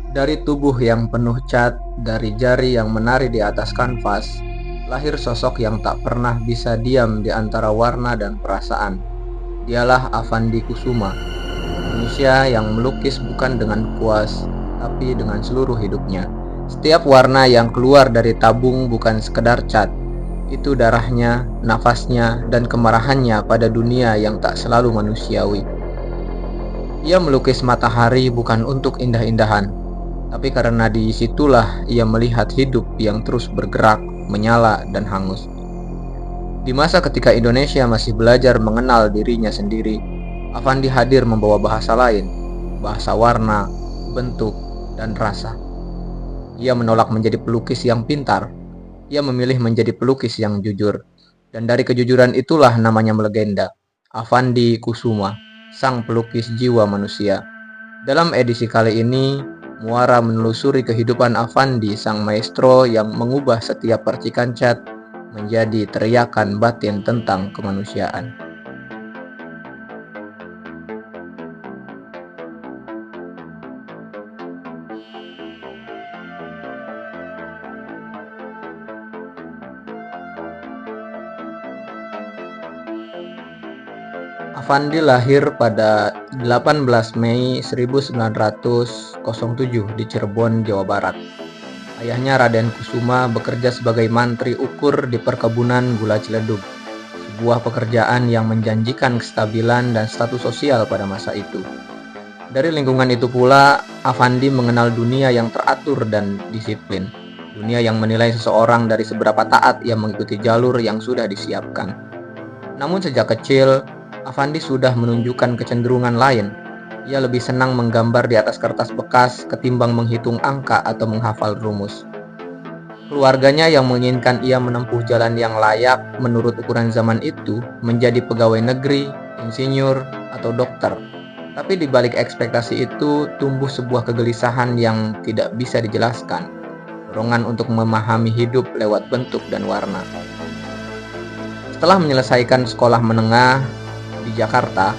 Dari tubuh yang penuh cat, dari jari yang menari di atas kanvas, lahir sosok yang tak pernah bisa diam di antara warna dan perasaan. Dialah Avandi Kusuma, manusia yang melukis bukan dengan puas, tapi dengan seluruh hidupnya. Setiap warna yang keluar dari tabung bukan sekedar cat, itu darahnya, nafasnya, dan kemarahannya pada dunia yang tak selalu manusiawi. Ia melukis matahari bukan untuk indah-indahan, tapi karena disitulah ia melihat hidup yang terus bergerak, menyala, dan hangus. Di masa ketika Indonesia masih belajar mengenal dirinya sendiri, Avandi hadir membawa bahasa lain, bahasa warna, bentuk, dan rasa. Ia menolak menjadi pelukis yang pintar, ia memilih menjadi pelukis yang jujur. Dan dari kejujuran itulah namanya melegenda, Avandi Kusuma, sang pelukis jiwa manusia. Dalam edisi kali ini, Muara menelusuri kehidupan Avandi, sang maestro yang mengubah setiap percikan cat menjadi teriakan batin tentang kemanusiaan. Avandi lahir pada 18 Mei 1907 di Cirebon, Jawa Barat. Ayahnya Raden Kusuma bekerja sebagai mantri ukur di perkebunan gula Ciledug, sebuah pekerjaan yang menjanjikan kestabilan dan status sosial pada masa itu. Dari lingkungan itu pula, Avandi mengenal dunia yang teratur dan disiplin. Dunia yang menilai seseorang dari seberapa taat ia mengikuti jalur yang sudah disiapkan. Namun sejak kecil, Avandi sudah menunjukkan kecenderungan lain. Ia lebih senang menggambar di atas kertas bekas ketimbang menghitung angka atau menghafal rumus. Keluarganya yang menginginkan ia menempuh jalan yang layak menurut ukuran zaman itu menjadi pegawai negeri, insinyur, atau dokter. Tapi di balik ekspektasi itu tumbuh sebuah kegelisahan yang tidak bisa dijelaskan. Dorongan untuk memahami hidup lewat bentuk dan warna. Setelah menyelesaikan sekolah menengah di Jakarta,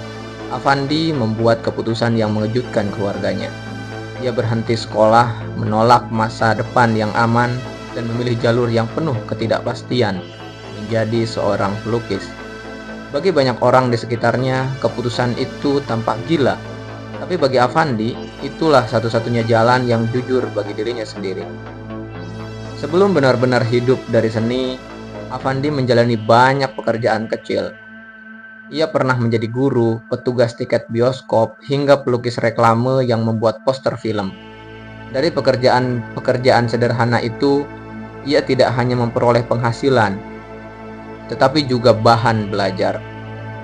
Avandi membuat keputusan yang mengejutkan keluarganya. Ia berhenti sekolah, menolak masa depan yang aman, dan memilih jalur yang penuh ketidakpastian, menjadi seorang pelukis. Bagi banyak orang di sekitarnya, keputusan itu tampak gila. Tapi bagi Avandi, itulah satu-satunya jalan yang jujur bagi dirinya sendiri. Sebelum benar-benar hidup dari seni, Avandi menjalani banyak pekerjaan kecil. Ia pernah menjadi guru, petugas tiket bioskop, hingga pelukis reklame yang membuat poster film. Dari pekerjaan sederhana itu, ia tidak hanya memperoleh penghasilan, tetapi juga bahan belajar.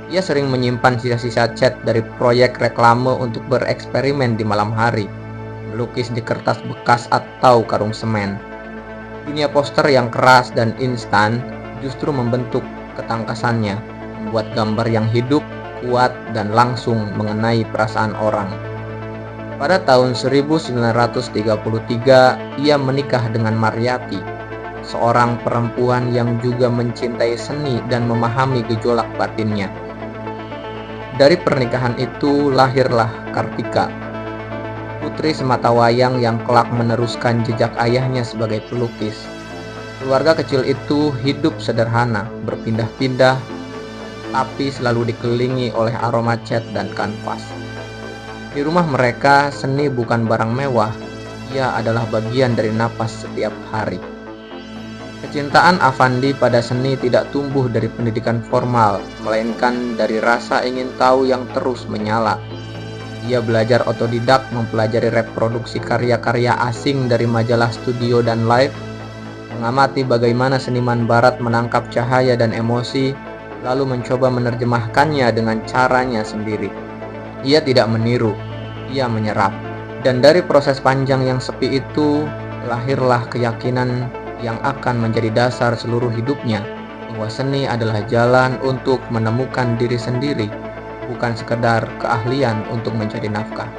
Ia sering menyimpan sisa-sisa cat dari proyek reklame untuk bereksperimen di malam hari, melukis di kertas bekas atau karung semen. Dunia poster yang keras dan instan justru membentuk ketangkasannya, membuat gambar yang hidup, kuat, dan langsung mengenai perasaan orang. Pada tahun 1933, ia menikah dengan Maryati, seorang perempuan yang juga mencintai seni dan memahami gejolak batinnya. Dari pernikahan itu lahirlah Kartika, putri sematawayang yang kelak meneruskan jejak ayahnya sebagai pelukis. Keluarga kecil itu hidup sederhana, berpindah-pindah, tapi selalu dikelilingi oleh aroma cat dan kanvas. Di rumah mereka, seni bukan barang mewah, ia adalah bagian dari napas setiap hari. Kecintaan Avandi pada seni tidak tumbuh dari pendidikan formal, melainkan dari rasa ingin tahu yang terus menyala. Ia belajar otodidak mempelajari reproduksi karya-karya asing dari majalah Studio dan Life, mengamati bagaimana seniman barat menangkap cahaya dan emosi, lalu mencoba menerjemahkannya dengan caranya sendiri. Ia tidak meniru, ia menyerap. Dan dari proses panjang yang sepi itu, lahirlah keyakinan yang akan menjadi dasar seluruh hidupnya, bahwa seni adalah jalan untuk menemukan diri sendiri, bukan sekedar keahlian untuk mencari nafkah.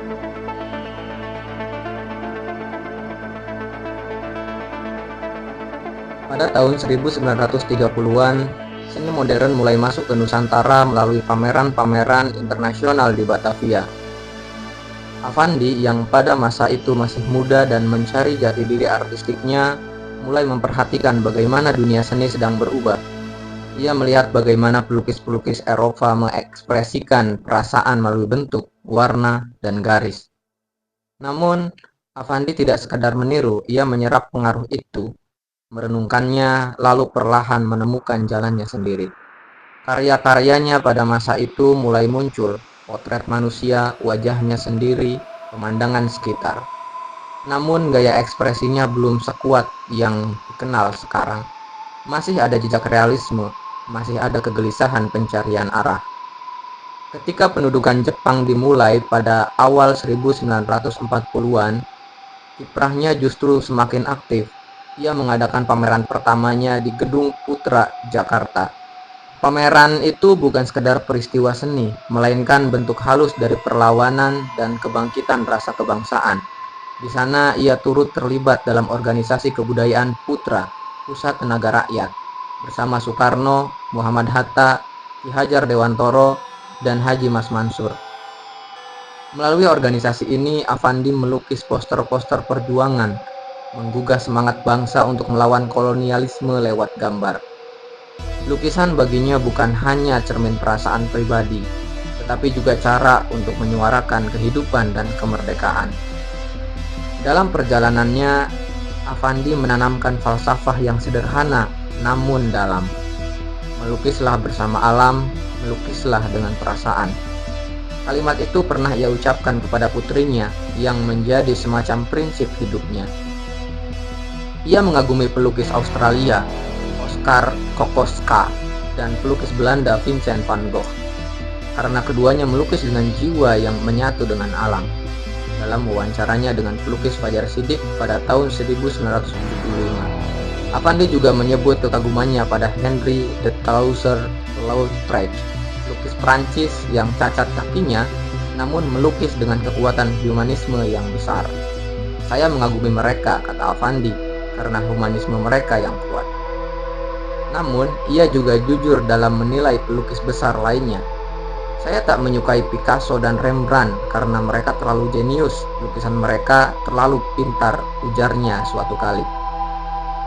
Pada tahun 1930-an, seni modern mulai masuk ke Nusantara melalui pameran-pameran internasional di Batavia. Affandi yang pada masa itu masih muda dan mencari jati diri artistiknya, mulai memperhatikan bagaimana dunia seni sedang berubah. Ia melihat bagaimana pelukis-pelukis Eropa mengekspresikan perasaan melalui bentuk, warna, dan garis. Namun, Affandi tidak sekadar meniru, ia menyerap pengaruh itu, merenungkannya, lalu perlahan menemukan jalannya sendiri. Karya-karyanya pada masa itu mulai muncul, potret manusia, wajahnya sendiri, pemandangan sekitar. Namun gaya ekspresinya belum sekuat yang dikenal sekarang. Masih ada jejak realisme, masih ada kegelisahan pencarian arah. Ketika pendudukan Jepang dimulai pada awal 1940-an, kiprahnya justru semakin aktif. Ia mengadakan pameran pertamanya di Gedung Putra, Jakarta. Pameran itu bukan sekedar peristiwa seni, melainkan bentuk halus dari perlawanan dan kebangkitan rasa kebangsaan. Di sana ia turut terlibat dalam organisasi kebudayaan Putra, Pusat Tenaga Rakyat, bersama Soekarno, Muhammad Hatta, Ki Hajar Dewantoro, dan Haji Mas Mansur. Melalui organisasi ini, Affandi melukis poster-poster perjuangan, menggugah semangat bangsa untuk melawan kolonialisme lewat gambar. Lukisan baginya bukan hanya cermin perasaan pribadi, tetapi juga cara untuk menyuarakan kehidupan dan kemerdekaan. Dalam perjalanannya, Affandi menanamkan falsafah yang sederhana namun dalam. Melukislah bersama alam, melukislah dengan perasaan. Kalimat itu pernah ia ucapkan kepada putrinya yang menjadi semacam prinsip hidupnya. Ia mengagumi pelukis Australia, Oskar Kokoschka, dan pelukis Belanda Vincent van Gogh, karena keduanya melukis dengan jiwa yang menyatu dengan alam. Dalam wawancaranya dengan pelukis Fajar Siddiq pada tahun 1975, Affandi juga menyebut kekagumannya pada Henri de Toulouse-Lautrec, pelukis Prancis yang cacat kakinya namun melukis dengan kekuatan humanisme yang besar. Saya mengagumi mereka, kata Affandi, karena humanisme mereka yang kuat. Namun, ia juga jujur dalam menilai pelukis besar lainnya. Saya tak menyukai Picasso dan Rembrandt karena mereka terlalu jenius, lukisan mereka terlalu pintar, ujarnya suatu kali.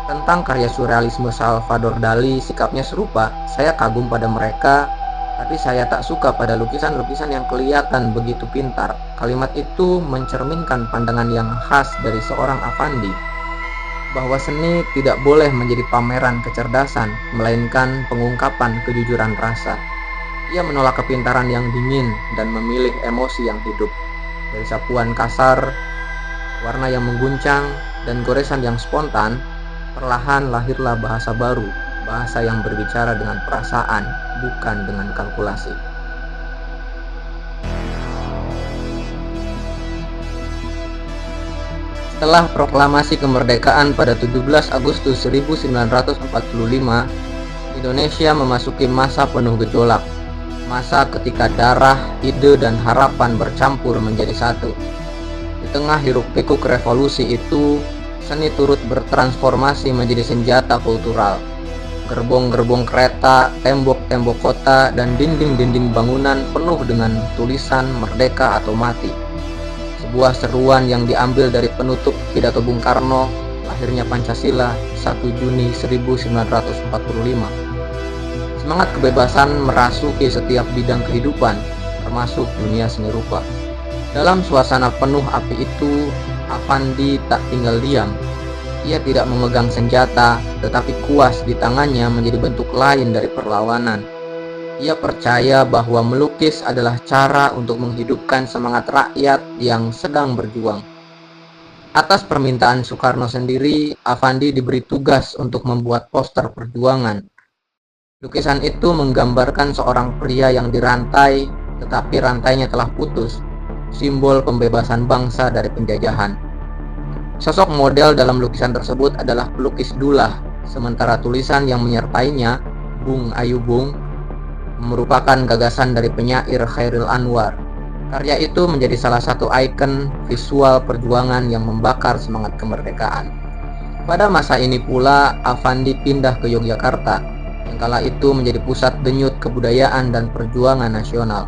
Tentang karya surrealisme Salvador Dali, sikapnya serupa. Saya kagum pada mereka, tapi saya tak suka pada lukisan-lukisan yang kelihatan begitu pintar. Kalimat itu mencerminkan pandangan yang khas dari seorang Affandi, bahwa seni tidak boleh menjadi pameran kecerdasan, melainkan pengungkapan kejujuran rasa. Ia menolak kepintaran yang dingin dan memilih emosi yang hidup. Dari sapuan kasar, warna yang mengguncang, dan goresan yang spontan, perlahan lahirlah bahasa baru, bahasa yang berbicara dengan perasaan, bukan dengan kalkulasi. Setelah proklamasi kemerdekaan pada 17 Agustus 1945, Indonesia memasuki masa penuh gejolak. Masa ketika darah, ide, dan harapan bercampur menjadi satu. Di tengah hiruk-pikuk revolusi itu, seni turut bertransformasi menjadi senjata kultural. Gerbong-gerbong kereta, tembok-tembok kota, dan dinding-dinding bangunan penuh dengan tulisan "Merdeka atau Mati". Sebuah seruan yang diambil dari penutup pidato Bung Karno, lahirnya Pancasila 1 Juni 1945. Semangat kebebasan merasuki setiap bidang kehidupan, termasuk dunia seni rupa. Dalam suasana penuh api itu, Affandi tak tinggal diam. Ia tidak memegang senjata, tetapi kuas di tangannya menjadi bentuk lain dari perlawanan. Ia percaya bahwa melukis adalah cara untuk menghidupkan semangat rakyat yang sedang berjuang. Atas permintaan Soekarno sendiri, Affandi diberi tugas untuk membuat poster perjuangan. Lukisan itu menggambarkan seorang pria yang dirantai, tetapi rantainya telah putus, simbol pembebasan bangsa dari penjajahan. Sosok model dalam lukisan tersebut adalah pelukis Dullah, sementara tulisan yang menyertainya, Bung Ayu Bung, merupakan gagasan dari penyair Chairil Anwar. Karya itu menjadi salah satu ikon visual perjuangan yang membakar semangat kemerdekaan. Pada masa ini pula, Affandi pindah ke Yogyakarta, yang kala itu menjadi pusat denyut kebudayaan dan perjuangan nasional.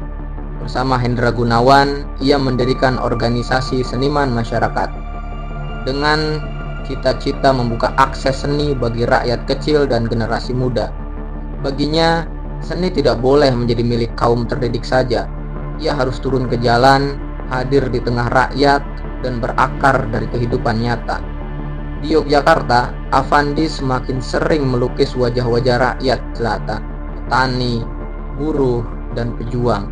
Bersama Hendra Gunawan, ia mendirikan organisasi seniman masyarakat dengan cita-cita membuka akses seni bagi rakyat kecil dan generasi muda. Baginya, seni tidak boleh menjadi milik kaum terdidik saja. Ia harus turun ke jalan, hadir di tengah rakyat, dan berakar dari kehidupan nyata. Di Yogyakarta, Affandi semakin sering melukis wajah-wajah rakyat jelata, petani, buruh, dan pejuang.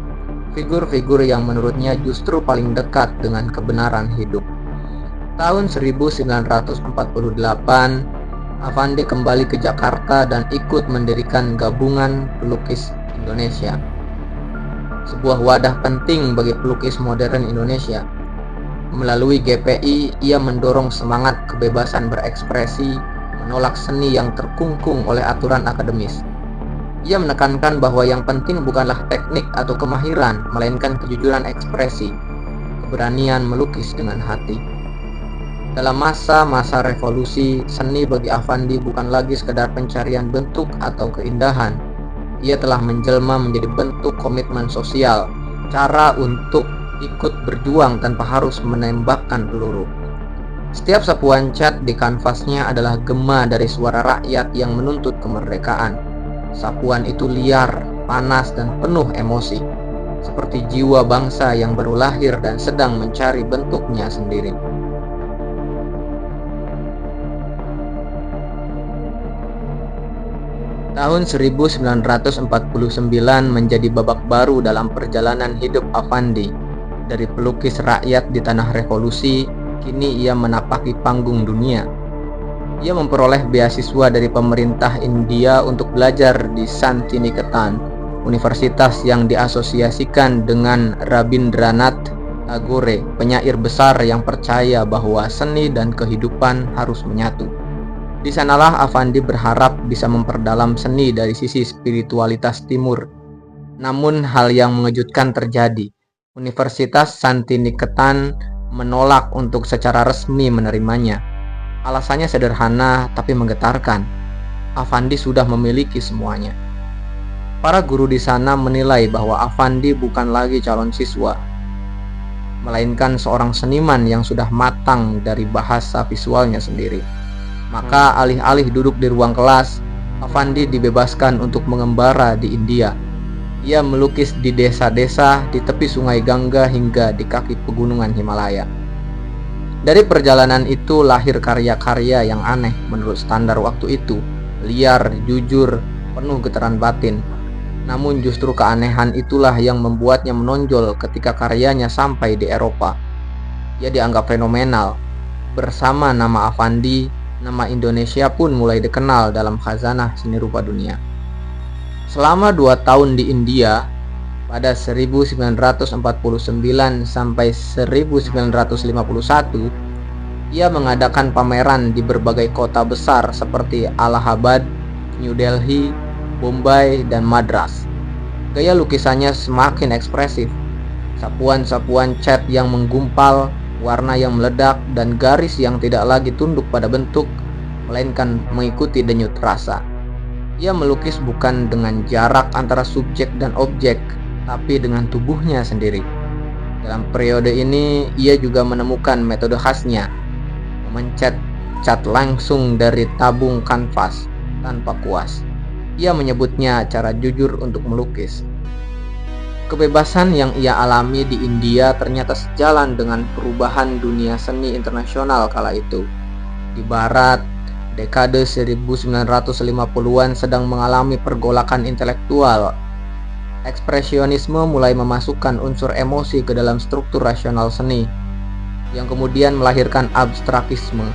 Figur-figur yang menurutnya justru paling dekat dengan kebenaran hidup. Tahun 1948, Affandi kembali ke Jakarta dan ikut mendirikan Gabungan Pelukis Indonesia, sebuah wadah penting bagi pelukis modern Indonesia. Melalui GPI, ia mendorong semangat kebebasan berekspresi, menolak seni yang terkungkung oleh aturan akademis. Ia menekankan bahwa yang penting bukanlah teknik atau kemahiran, melainkan kejujuran ekspresi, keberanian melukis dengan hati. Dalam masa-masa revolusi, seni bagi Affandi bukan lagi sekadar pencarian bentuk atau keindahan. Ia telah menjelma menjadi bentuk komitmen sosial, cara untuk ikut berjuang tanpa harus menembakkan peluru. Setiap sapuan cat di kanvasnya adalah gema dari suara rakyat yang menuntut kemerdekaan. Sapuan itu liar, panas, dan penuh emosi, seperti jiwa bangsa yang baru lahir dan sedang mencari bentuknya sendiri. Tahun 1949 menjadi babak baru dalam perjalanan hidup Affandi. Dari pelukis rakyat di tanah revolusi, kini ia menapaki panggung dunia. Ia memperoleh beasiswa dari pemerintah India untuk belajar di Santiniketan, universitas yang diasosiasikan dengan Rabindranath Tagore, penyair besar yang percaya bahwa seni dan kehidupan harus menyatu. Di sanalah Affandi berharap bisa memperdalam seni dari sisi spiritualitas timur. Namun hal yang mengejutkan terjadi. Universitas Santiniketan menolak untuk secara resmi menerimanya. Alasannya sederhana tapi menggetarkan. Affandi sudah memiliki semuanya. Para guru di sana menilai bahwa Affandi bukan lagi calon siswa, melainkan seorang seniman yang sudah matang dari bahasa visualnya sendiri. Maka alih-alih duduk di ruang kelas, Affandi dibebaskan untuk mengembara di India. Ia melukis di desa-desa, di tepi sungai Gangga hingga di kaki pegunungan Himalaya. Dari perjalanan itu lahir karya-karya yang aneh menurut standar waktu itu, liar, jujur, penuh getaran batin. Namun justru keanehan itulah yang membuatnya menonjol ketika karyanya sampai di Eropa. Ia dianggap fenomenal. Bersama nama Affandi, nama Indonesia pun mulai dikenal dalam khazanah seni rupa dunia. Selama 2 tahun di India, pada 1949 sampai 1951, ia mengadakan pameran di berbagai kota besar seperti Allahabad, New Delhi, Bombay, dan Madras. Gaya lukisannya semakin ekspresif. Sapuan-sapuan cat yang menggumpal, warna yang meledak, dan garis yang tidak lagi tunduk pada bentuk, melainkan mengikuti denyut rasa. Ia melukis bukan dengan jarak antara subjek dan objek, tapi dengan tubuhnya sendiri. Dalam periode ini, ia juga menemukan metode khasnya, memencet cat langsung dari tabung kanvas tanpa kuas. Ia menyebutnya cara jujur untuk melukis. Kebebasan yang ia alami di India ternyata sejalan dengan perubahan dunia seni internasional kala itu. Di Barat, dekade 1950-an sedang mengalami pergolakan intelektual. Ekspresionisme mulai memasukkan unsur emosi ke dalam struktur rasional seni, yang kemudian melahirkan abstrakisme.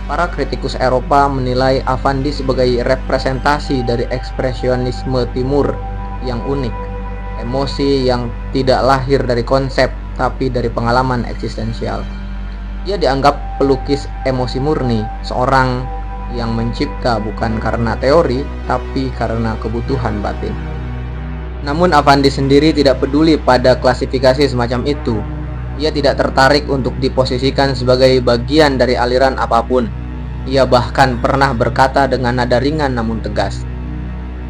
Para kritikus Eropa menilai Affandi sebagai representasi dari ekspresionisme timur yang unik, emosi yang tidak lahir dari konsep tapi dari pengalaman eksistensial. Ia dianggap pelukis emosi murni, seorang yang mencipta bukan karena teori tapi karena kebutuhan batin. Namun Affandi sendiri tidak peduli pada klasifikasi semacam itu. Ia tidak tertarik untuk diposisikan sebagai bagian dari aliran apapun. Ia bahkan pernah berkata dengan nada ringan namun tegas,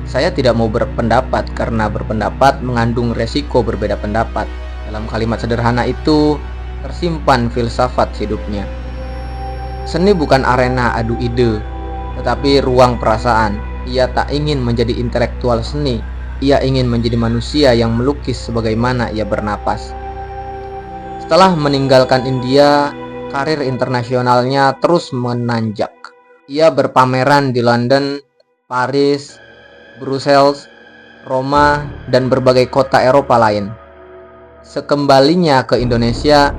Saya tidak mau berpendapat karena berpendapat mengandung resiko berbeda pendapat. Dalam kalimat sederhana itu tersimpan filsafat hidupnya. Seni bukan arena adu ide, tetapi ruang perasaan. Ia tak ingin menjadi intelektual seni, ia ingin menjadi manusia yang melukis sebagaimana ia bernapas. Setelah meninggalkan India, karir internasionalnya terus menanjak. Ia berpameran di London, Paris, Brussels, Roma, dan berbagai kota Eropa lain. Sekembalinya ke Indonesia,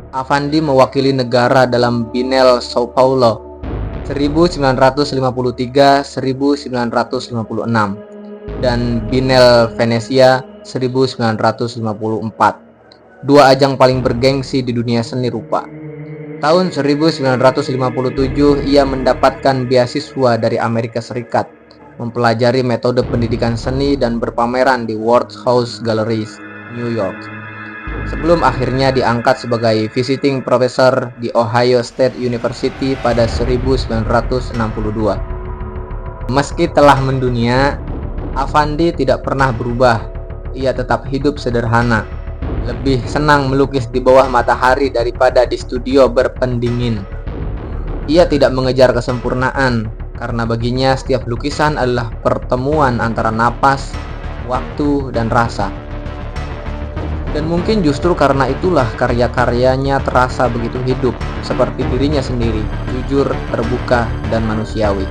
Affandi mewakili negara dalam Biennale Sao Paulo 1953-1956 dan Biennale Venesia 1954, dua ajang paling bergengsi di dunia seni rupa. Tahun 1957 ia mendapatkan beasiswa dari Amerika Serikat, mempelajari metode pendidikan seni dan berpameran di Wodehouse Galleries, New York, sebelum akhirnya diangkat sebagai visiting professor di Ohio State University pada 1962. Meski telah mendunia, Affandi tidak pernah berubah. Ia tetap hidup sederhana, lebih senang melukis di bawah matahari daripada di studio berpendingin. Ia tidak mengejar kesempurnaan, karena baginya setiap lukisan adalah pertemuan antara napas, waktu, dan rasa. Dan mungkin justru karena itulah karya-karyanya terasa begitu hidup, seperti dirinya sendiri, jujur, terbuka, dan manusiawi.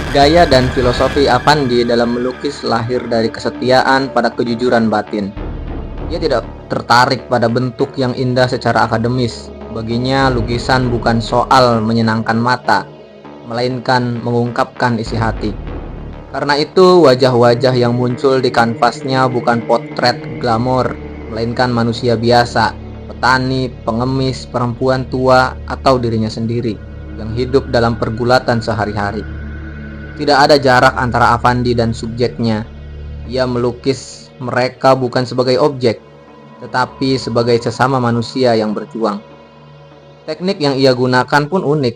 Gaya dan filosofi Affandi dalam melukis lahir dari kesetiaan pada kejujuran batin. Ia tidak tertarik pada bentuk yang indah secara akademis. Baginya lukisan bukan soal menyenangkan mata, melainkan mengungkapkan isi hati. Karena itu wajah-wajah yang muncul di kanvasnya bukan potret glamor, melainkan manusia biasa, petani, pengemis, perempuan tua, atau dirinya sendiri yang hidup dalam pergulatan sehari-hari. Tidak ada jarak antara Affandi dan subjeknya. Ia melukis mereka bukan sebagai objek, tetapi sebagai sesama manusia yang berjuang. Teknik yang ia gunakan pun unik.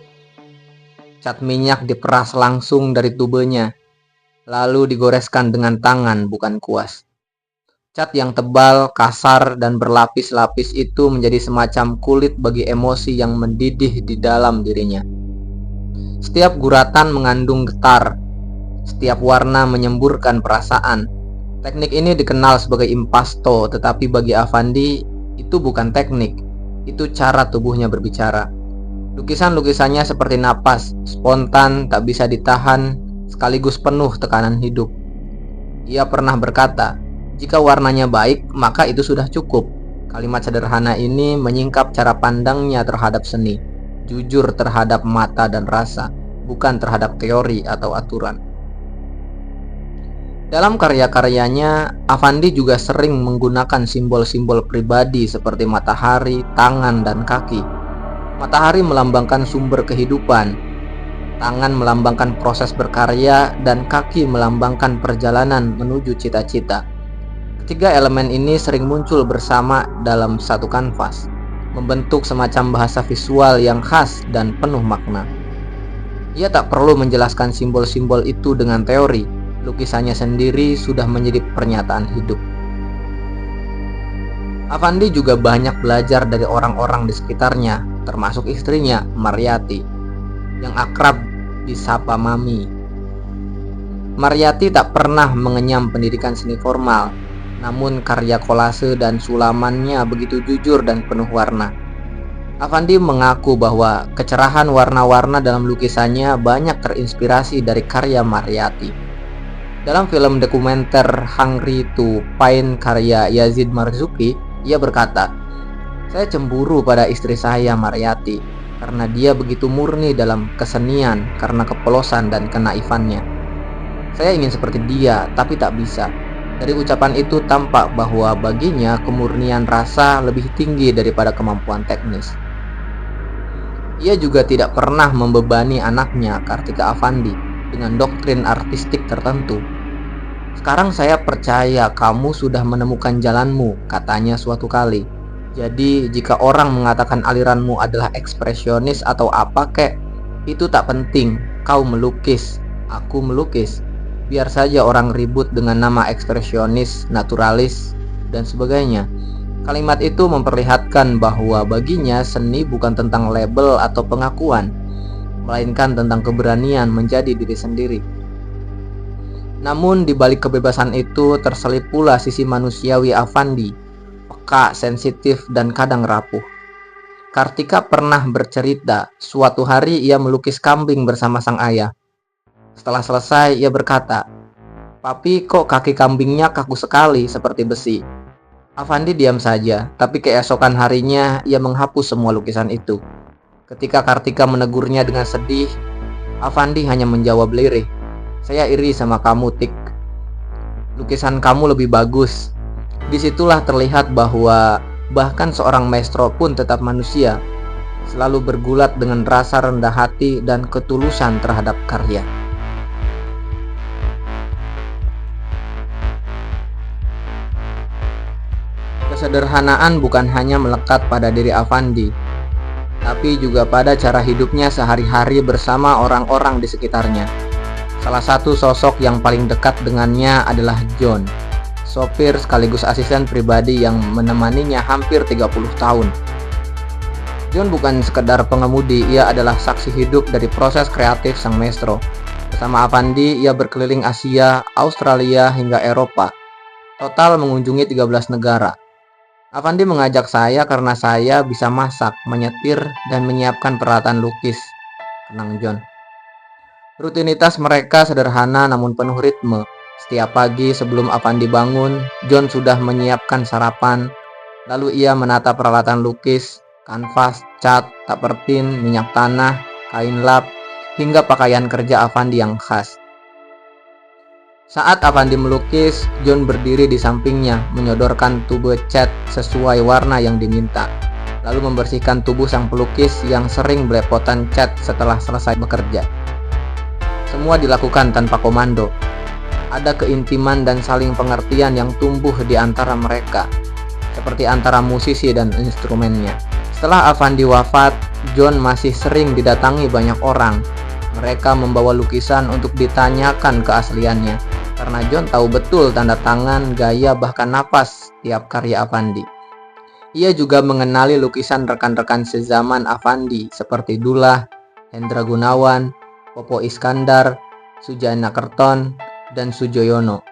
Cat minyak diperas langsung dari tubenya, lalu digoreskan dengan tangan bukan kuas. Cat yang tebal, kasar, dan berlapis-lapis itu menjadi semacam kulit bagi emosi yang mendidih di dalam dirinya. Setiap guratan mengandung getar, setiap warna menyemburkan perasaan. Teknik ini dikenal sebagai impasto, tetapi bagi Affandi itu bukan teknik, itu cara tubuhnya berbicara. Lukisan-lukisannya seperti napas, spontan, tak bisa ditahan, sekaligus penuh tekanan hidup. Ia pernah berkata, jika warnanya baik, maka itu sudah cukup. Kalimat sederhana ini menyingkap cara pandangnya terhadap seni, jujur terhadap mata dan rasa, bukan terhadap teori atau aturan. Dalam karya-karyanya, Affandi juga sering menggunakan simbol-simbol pribadi seperti matahari, tangan, dan kaki. Matahari melambangkan sumber kehidupan, tangan melambangkan proses berkarya, dan kaki melambangkan perjalanan menuju cita-cita. Ketiga elemen ini sering muncul bersama dalam satu kanvas, membentuk semacam bahasa visual yang khas dan penuh makna. Ia tak perlu menjelaskan simbol-simbol itu dengan teori. Lukisannya sendiri sudah menjadi pernyataan hidup. Affandi juga banyak belajar dari orang-orang di sekitarnya, termasuk istrinya, Mariyati, yang akrab disapa Mami. Mariyati tak pernah mengenyam pendidikan seni formal, namun karya kolase dan sulamannya begitu jujur dan penuh warna. Affandi mengaku bahwa kecerahan warna-warna dalam lukisannya banyak terinspirasi dari karya Mariyati. Dalam film dokumenter Hungry to Paint karya Yazid Marzuki, ia berkata, "Saya cemburu pada istri saya, Mariyati, karena dia begitu murni dalam kesenian karena kepolosan dan kenaifannya. Saya ingin seperti dia, tapi tak bisa." Dari ucapan itu tampak bahwa baginya kemurnian rasa lebih tinggi daripada kemampuan teknis. Ia juga tidak pernah membebani anaknya, Kartika Affandi, dengan doktrin artistik tertentu. "Sekarang saya percaya kamu sudah menemukan jalanmu," katanya suatu kali. "Jadi jika orang mengatakan aliranmu adalah ekspresionis atau apa kek, Itu tak penting, kau melukis, aku melukis. Biar saja orang ribut dengan nama ekspresionis, naturalis, dan sebagainya. Kalimat itu memperlihatkan bahwa baginya seni bukan tentang label atau pengakuan, melainkan tentang keberanian menjadi diri sendiri. Namun di balik kebebasan itu terselip pula sisi manusiawi Affandi, peka, sensitif, dan kadang rapuh. Kartika pernah bercerita, suatu hari ia melukis kambing bersama sang ayah. Setelah selesai, ia berkata, "Papi, kok kaki kambingnya kaku sekali, seperti besi?" Affandi diam saja, tapi keesokan harinya ia menghapus semua lukisan itu. Ketika Kartika menegurnya dengan sedih, Affandi hanya menjawab lirih, "Saya iri sama kamu, Tik. Lukisan kamu lebih bagus." Disitulah terlihat bahwa bahkan seorang maestro pun tetap manusia, selalu bergulat dengan rasa rendah hati dan ketulusan terhadap karya. Kesederhanaan bukan hanya melekat pada diri Affandi, tapi juga pada cara hidupnya sehari-hari bersama orang-orang di sekitarnya. Salah satu sosok yang paling dekat dengannya adalah John, sopir sekaligus asisten pribadi yang menemaninya hampir 30 tahun. John bukan sekedar pengemudi, ia adalah saksi hidup dari proses kreatif sang maestro. Bersama Affandi, ia berkeliling Asia, Australia, hingga Eropa. Total mengunjungi 13 negara. Affandi mengajak saya karena saya bisa masak, menyetir, dan menyiapkan peralatan lukis, kenang John. Rutinitas mereka sederhana namun penuh ritme. Setiap pagi sebelum Affandi bangun, John sudah menyiapkan sarapan. Lalu ia menata peralatan lukis, kanvas, cat, tapertin, minyak tanah, kain lap, hingga pakaian kerja Affandi yang khas. Saat Affandi melukis, John berdiri di sampingnya, menyodorkan tube cat sesuai warna yang diminta, lalu membersihkan tubuh sang pelukis yang sering belepotan cat setelah selesai bekerja. Semua dilakukan tanpa komando. Ada keintiman dan saling pengertian yang tumbuh di antara mereka, seperti antara musisi dan instrumennya. Setelah Affandi wafat, John masih sering didatangi banyak orang. Mereka membawa lukisan untuk ditanyakan keasliannya, karena John tahu betul tanda tangan, gaya, bahkan napas tiap karya Affandi. Ia juga mengenali lukisan rekan-rekan sezaman Affandi seperti Dullah, Hendra Gunawan, Popo Iskandar, Sujana Kerton, dan Sujoyono.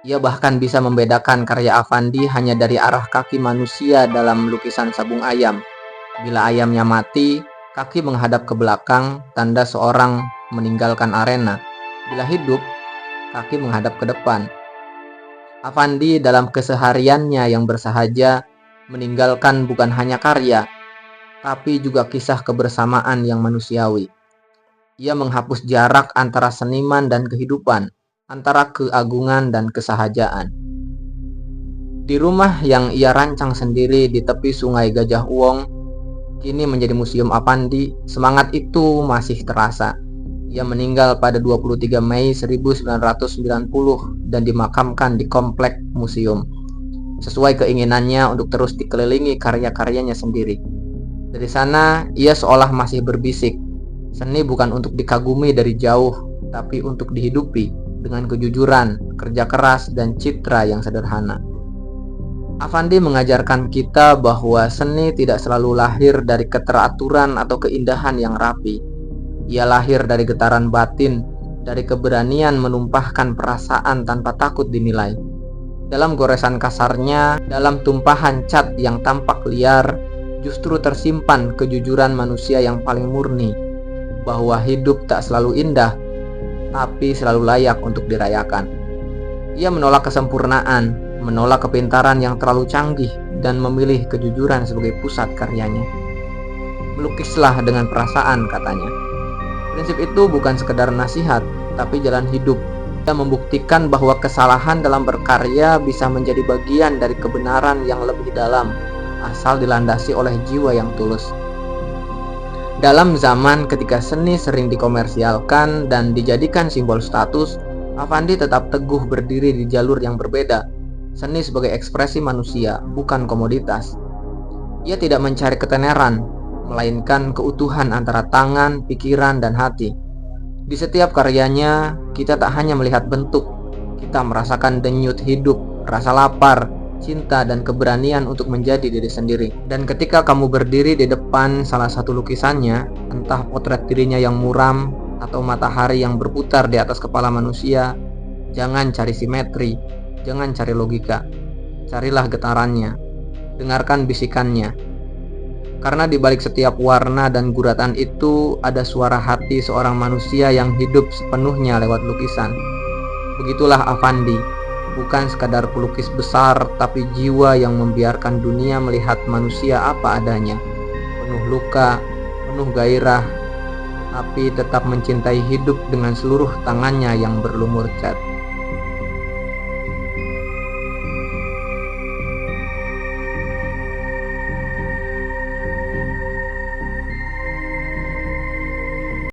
Ia bahkan bisa membedakan karya Affandi hanya dari arah kaki manusia dalam lukisan sabung ayam. Bila ayamnya mati, kaki menghadap ke belakang, tanda seorang meninggalkan arena. Bila hidup, kaki menghadap ke depan. Affandi dalam kesehariannya yang bersahaja meninggalkan bukan hanya karya, tapi juga kisah kebersamaan yang manusiawi. Ia menghapus jarak antara seniman dan kehidupan, antara keagungan dan kesahajaan. Di rumah yang ia rancang sendiri di tepi sungai Gajah Uwong, kini menjadi Museum Affandi, semangat itu masih terasa. Ia meninggal pada 23 Mei 1990 dan dimakamkan di komplek museum, sesuai keinginannya untuk terus dikelilingi karya-karyanya sendiri. Dari sana, ia seolah masih berbisik, seni bukan untuk dikagumi dari jauh, tapi untuk dihidupi dengan kejujuran, kerja keras, dan citra yang sederhana. Affandi mengajarkan kita bahwa seni tidak selalu lahir dari keteraturan atau keindahan yang rapi. Ia lahir dari getaran batin, dari keberanian menumpahkan perasaan tanpa takut dinilai. Dalam goresan kasarnya, dalam tumpahan cat yang tampak liar, justru tersimpan kejujuran manusia yang paling murni, bahwa hidup tak selalu indah, tapi selalu layak untuk dirayakan. Ia menolak kesempurnaan, menolak kepintaran yang terlalu canggih, dan memilih kejujuran sebagai pusat karyanya. Melukislah dengan perasaan, katanya. Prinsip itu bukan sekedar nasihat, tapi jalan hidup. Ia membuktikan bahwa kesalahan dalam berkarya bisa menjadi bagian dari kebenaran yang lebih dalam, asal dilandasi oleh jiwa yang tulus. Dalam zaman ketika seni sering dikomersialkan dan dijadikan simbol status, Affandi tetap teguh berdiri di jalur yang berbeda. Seni sebagai ekspresi manusia, bukan komoditas. Ia tidak mencari ketenaran, melainkan keutuhan antara tangan, pikiran, dan hati. Di setiap karyanya, kita tak hanya melihat bentuk, kita merasakan denyut hidup, rasa lapar, cinta, dan keberanian untuk menjadi diri sendiri. Dan ketika kamu berdiri di depan salah satu lukisannya, entah potret dirinya yang muram atau matahari yang berputar di atas kepala manusia, jangan cari simetri, jangan cari logika. Carilah getarannya, dengarkan bisikannya. Karena di balik setiap warna dan guratan itu ada suara hati seorang manusia yang hidup sepenuhnya lewat lukisan. Begitulah Affandi, bukan sekadar pelukis besar, tapi jiwa yang membiarkan dunia melihat manusia apa adanya. Penuh luka, penuh gairah, tapi tetap mencintai hidup dengan seluruh tangannya yang berlumur cat.